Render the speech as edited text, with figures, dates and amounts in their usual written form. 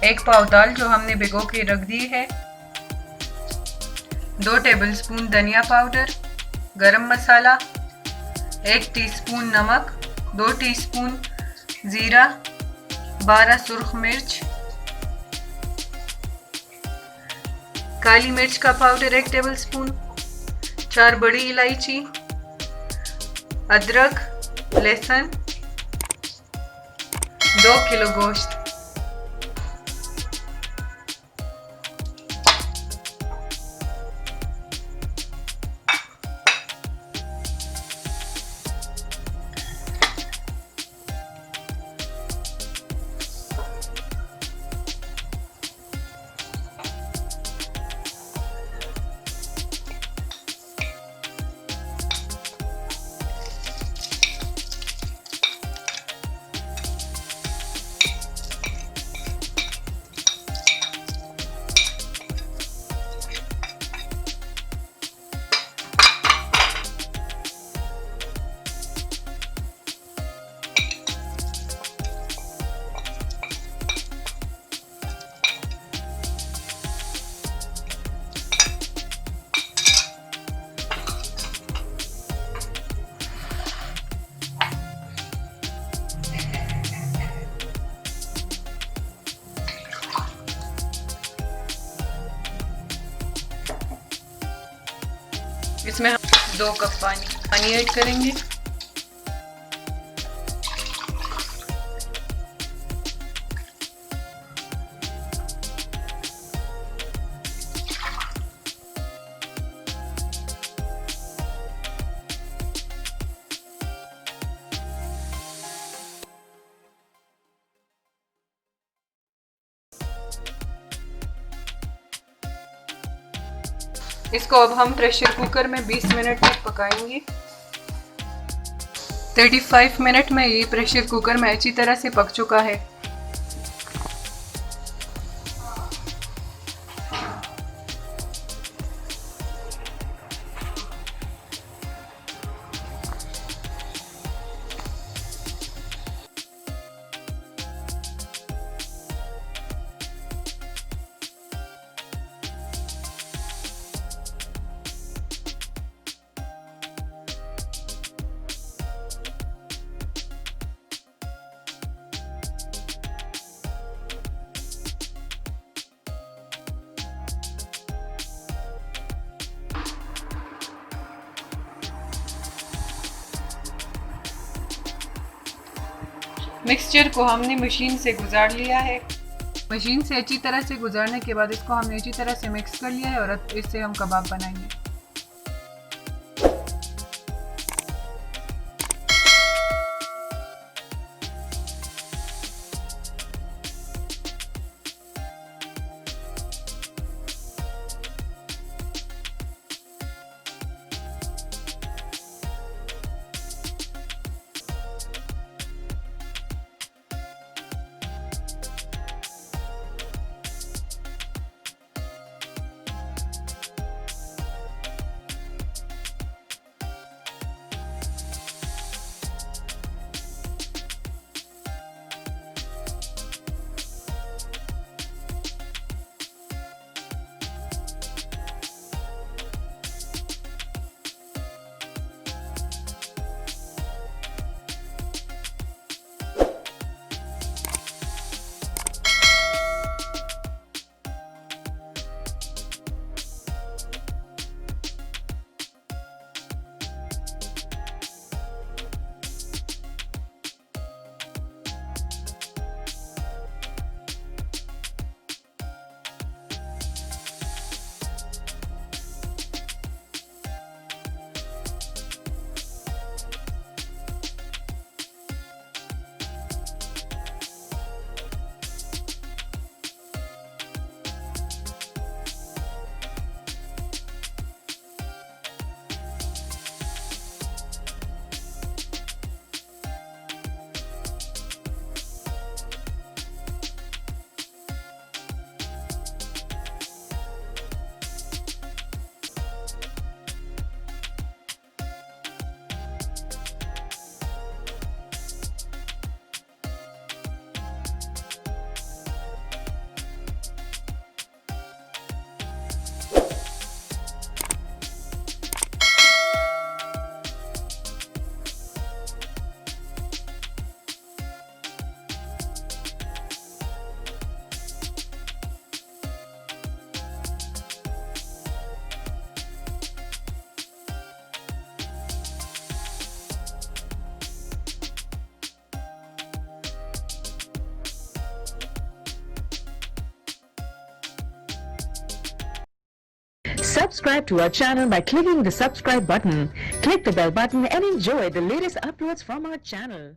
एक पाव दाल जो हमने भिगो के रख दी है, 2 टेबलस्पून धनिया पाउडर, गरम मसाला, 1 टीस्पून नमक, 2 टीस्पून जीरा, 12 सुर्ख मिर्च, काली मिर्च का पाउडर 1 टेबलस्पून, 4 बड़ी इलायची, अदरक, लहसुन, 2 किलो गोश्त। इसमें हम 2 कप पानी ऐड करेंगे। इसको अब हम प्रेशर कुकर में 20 मिनट तक पकाएंगे। 35 मिनट में ये प्रेशर कुकर में अच्छी तरह से पक चुका है। मिक्सचर को हमने मशीन से गुजार लिया है। मशीन से अच्छी तरह से गुजारने के बाद इसको हमने अच्छी तरह से मिक्स कर लिया है और अब इससे हम कबाब बनाएंगे। Subscribe to our channel by clicking the subscribe button. Click the bell button and enjoy the latest uploads from our channel.